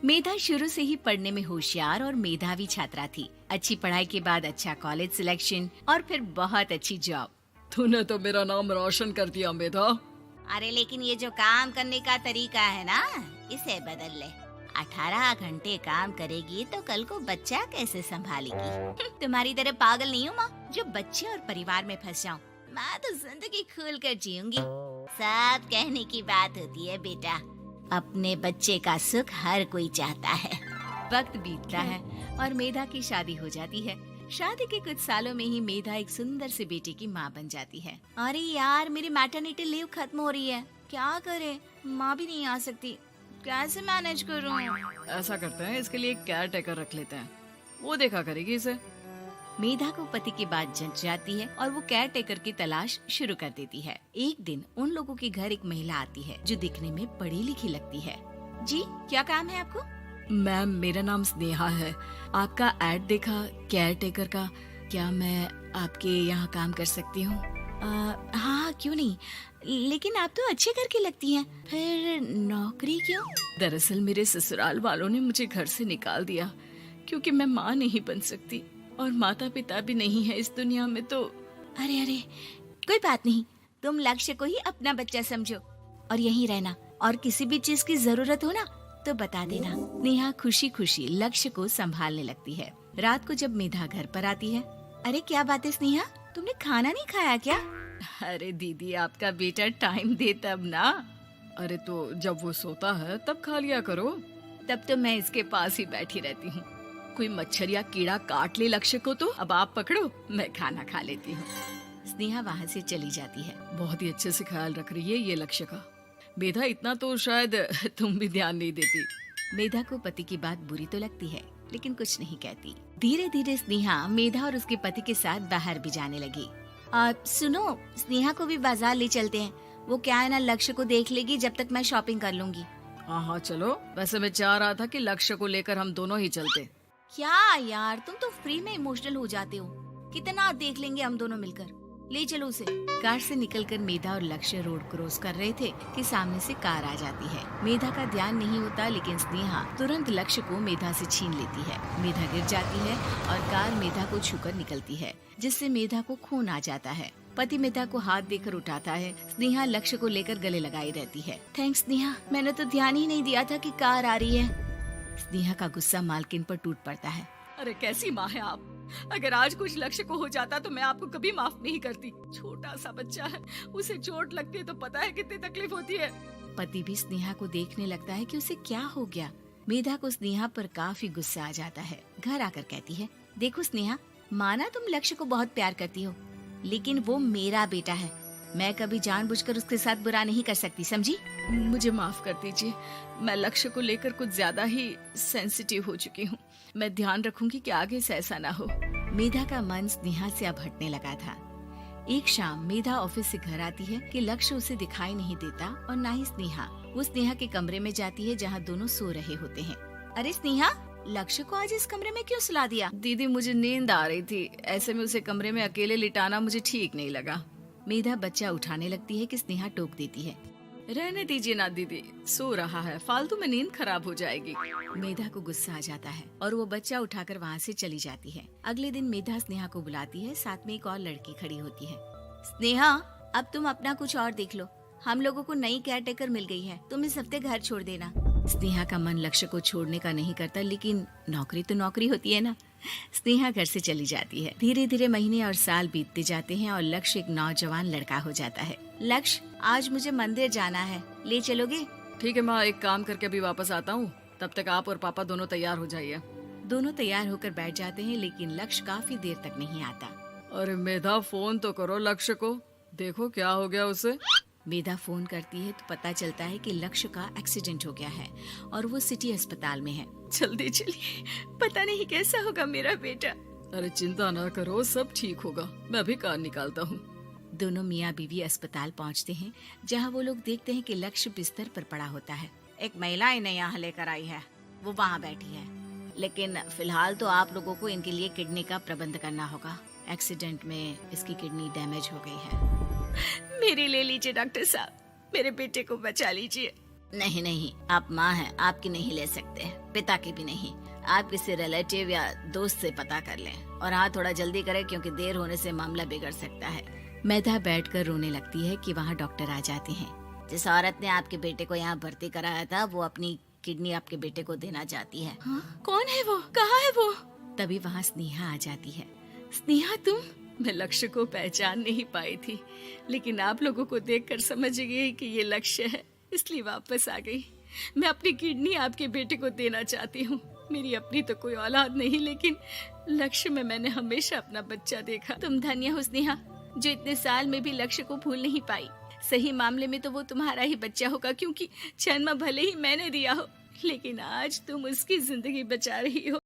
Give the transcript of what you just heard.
मेधा शुरू से ही पढ़ने में होशियार और मेधावी छात्रा थी। अच्छी पढ़ाई के बाद अच्छा कॉलेज सिलेक्शन और फिर बहुत अच्छी जॉब। तूने तो मेरा नाम रोशन कर दिया मेधा। अरे लेकिन ये जो काम करने का तरीका है ना, इसे बदल ले। 18 घंटे काम करेगी तो कल को बच्चा कैसे संभालेगी? तुम्हारी तरह पागल नहीं हूँ माँ, जो बच्चे और परिवार में फंस जाऊँ। मैं तो जिंदगी खुल कर जीऊंगी। सब कहने की बात होती है बेटा, अपने बच्चे का सुख हर कोई चाहता है। वक्त बीतता है और मेधा की शादी हो जाती है। शादी के कुछ सालों में ही मेधा एक सुंदर से बेटे की माँ बन जाती है। अरे यार, मेरी मैटरनिटी लीव खत्म हो रही है, क्या करे? माँ भी नहीं आ सकती, कैसे मैनेज करूँ? ऐसा करते हैं, इसके लिए एक केयर टेकर रख लेते हैं, वो देखा करेगी इसे। मेधा को पति की बात जंच जाती है और वो केयर टेकर की तलाश शुरू कर देती है। एक दिन उन लोगों के घर एक महिला आती है जो दिखने में पढ़ी लिखी लगती है। जी, क्या काम है आपको? मैम, मेरा नाम स्नेहा है। आपका एड देखा केयर टेकर का, क्या मैं आपके यहाँ काम कर सकती हूँ? हाँ, क्यों नहीं, लेकिन आप तो अच्छे घर की लगती हैं, फिर नौकरी क्यों? दरअसल मेरे ससुराल वालों ने मुझे घर से निकाल दिया क्योंकि मैं माँ नहीं बन सकती और माता पिता भी नहीं है इस दुनिया में। तो अरे कोई बात नहीं, तुम लक्ष्य को ही अपना बच्चा समझो और यहीं रहना, और किसी भी चीज की जरूरत हो ना तो बता देना। नेहा खुशी खुशी लक्ष्य को संभालने लगती है। रात को जब मेधा घर पर आती है, अरे क्या बात है स्नेहा, तुमने खाना नहीं खाया क्या? अरे दीदी, आपका बेटा टाइम दे तब ना। अरे तो जब वो सोता है तब खा लिया करो। तब तो मैं इसके पास ही बैठी रहती हूँ। कोई मच्छर या कीड़ा काट ले लक्ष्य को तो अब आप पकड़ो, मैं खाना खा लेती हूँ। स्नेहा वहाँ से चली जाती है। बहुत ही अच्छे से ख्याल रख रही है ये लक्ष्य का। मेधा, इतना तो शायद तुम भी ध्यान नहीं देती। मेधा को पति की बात बुरी तो लगती है, लेकिन कुछ नहीं कहती। धीरे धीरे स्नेहा मेधा और उसके पति के साथ बाहर भी जाने लगी। सुनो, स्नेहा को भी बाजार ले चलते हैं, वो क्या है ना, लक्ष्य को देख लेगी जब तक मैं शॉपिंग कर लूंगी। हाँ चलो, वैसे मैं चाह रहा था कि लक्ष्य को लेकर हम दोनों ही चलते। क्या यार, तुम तो फ्री में इमोशनल हो जाते हो, कितना देख लेंगे हम दोनों मिलकर, ले चलो उसे। कार से निकलकर मेधा और लक्ष्य रोड क्रॉस कर रहे थे कि सामने से कार आ जाती है। मेधा का ध्यान नहीं होता, लेकिन स्नेहा तुरंत लक्ष्य को मेधा से छीन लेती है। मेधा गिर जाती है और कार मेधा को छूकर निकलती है, जिससे मेधा को खून आ जाता है। पति मेधा को हाथ देकर उठाता है। स्नेहा लक्ष्य को लेकर गले लगाई रहती है। थैंक्स स्नेहा, मैंने तो ध्यान ही नहीं दिया था कि कार आ रही है। स्नेहा का गुस्सा मालकिन पर टूट पड़ता है। अरे कैसी माँ है आप, अगर आज कुछ लक्ष्य को हो जाता तो मैं आपको कभी माफ नहीं करती। छोटा सा बच्चा है, उसे चोट लगती है तो पता है कितनी तकलीफ होती है। पति भी स्नेहा को देखने लगता है कि उसे क्या हो गया। मेधा को स्नेहा पर काफी गुस्सा आ जाता है। घर आकर कहती है, देखो स्नेहा, माना तुम लक्ष्य को बहुत प्यार करती हो, लेकिन वो मेरा बेटा है, मैं कभी जानबूझकर उसके साथ बुरा नहीं कर सकती, समझी? मुझे माफ कर दीजिए, मैं लक्ष्य को लेकर कुछ ज्यादा ही सेंसिटिव हो चुकी हूँ। मैं ध्यान रखूंगी कि आगे से ऐसा ना हो। मेधा का मन स्नेहा से अब हटने लगा था। एक शाम मेधा ऑफिस से घर आती है कि लक्ष्य उसे दिखाई नहीं देता और ना ही स्नेहा। वो स्नेहा के कमरे में जाती है जहाँ दोनों सो रहे होते हैं। अरे स्नेहा, लक्ष्य को आज इस कमरे में क्यों सुला दिया? दीदी, मुझे नींद आ रही थी, ऐसे में उसे कमरे में अकेले लिटाना मुझे ठीक नहीं लगा। मेधा बच्चा उठाने लगती है कि स्नेहा टोक देती है। रहने दीजिए ना दीदी, सो रहा है, फालतू में नींद खराब हो जाएगी। मेधा को गुस्सा आ जाता है और वो बच्चा उठाकर वहाँ से चली जाती है। अगले दिन मेधा स्नेहा को बुलाती है, साथ में एक और लड़की खड़ी होती है। स्नेहा, अब तुम अपना कुछ और देख लो, हम लोगों को नई केयर टेकर मिल गई है, तुम इस हफ्ते घर छोड़ देना। स्नेहा का मन लक्ष्य को छोड़ने का नहीं करता, लेकिन नौकरी तो नौकरी होती है ना। स्नेहा घर से चली जाती है। धीरे धीरे महीने और साल बीतते जाते हैं और लक्ष्य एक नौजवान लड़का हो जाता है। लक्ष्य, आज मुझे मंदिर जाना है, ले चलोगे? ठीक है माँ, एक काम करके अभी वापस आता हूँ, तब तक आप और पापा दोनों तैयार हो जाइए। दोनों तैयार होकर बैठ जाते हैं, लेकिन लक्ष्य काफी देर तक नहीं आता। अरे मेधा, फोन तो करो लक्ष्य को, देखो क्या हो गया उसे। मेधा फोन करती है तो पता चलता है कि लक्ष्य का एक्सीडेंट हो गया है और वो सिटी अस्पताल में है। जल्दी चलिए, पता नहीं कैसा होगा मेरा बेटा। अरे चिंता ना करो, सब ठीक होगा, मैं अभी कार निकालता हूँ। दोनों मियाँ बीवी अस्पताल पहुँचते हैं, जहाँ वो लोग देखते हैं कि लक्ष्य बिस्तर पर पड़ा होता है। एक महिला इन्हें यहाँ लेकर आई है, वो वहाँ बैठी है, लेकिन फिलहाल तो आप लोगों को इनके लिए किडनी का प्रबंध करना होगा। एक्सीडेंट में इसकी किडनी डैमेज हो गई है। मेरी ले लीजिए डॉक्टर साहब, मेरे बेटे को बचा लीजिए। नहीं नहीं, आप माँ हैं, आपकी नहीं ले सकते, पिता की भी नहीं। आप किसी रिलेटिव या दोस्त से पता कर लें, और हाँ थोड़ा जल्दी करें क्योंकि देर होने से मामला बिगड़ सकता है। मेधा बैठकर रोने लगती है कि वहाँ डॉक्टर आ जाते हैं। जिस औरत ने आपके बेटे को यहाँ भर्ती कराया था वो अपनी किडनी आपके बेटे को देना चाहती है। हाँ? कौन है वो? कहाँ है वो? तभी वहाँ स्नेहा आ जाती है। स्नेहा तुम? मैं लक्ष्य को पहचान नहीं पाई थी, लेकिन आप लोगों को देखकर समझ गई कि ये लक्ष्य है, इसलिए वापस आ गई। मैं अपनी किडनी आपके बेटे को देना चाहती हूँ। मेरी अपनी तो कोई औलाद नहीं, लेकिन लक्ष्य में मैंने हमेशा अपना बच्चा देखा। तुम धन्य हो स्नेहा, जो इतने साल में भी लक्ष्य को भूल नहीं पाई। सही मामले में तो वो तुम्हारा ही बच्चा होगा, क्योंकि जन्म भले ही मैंने दिया हो, लेकिन आज तुम उसकी जिंदगी बचा रही हो।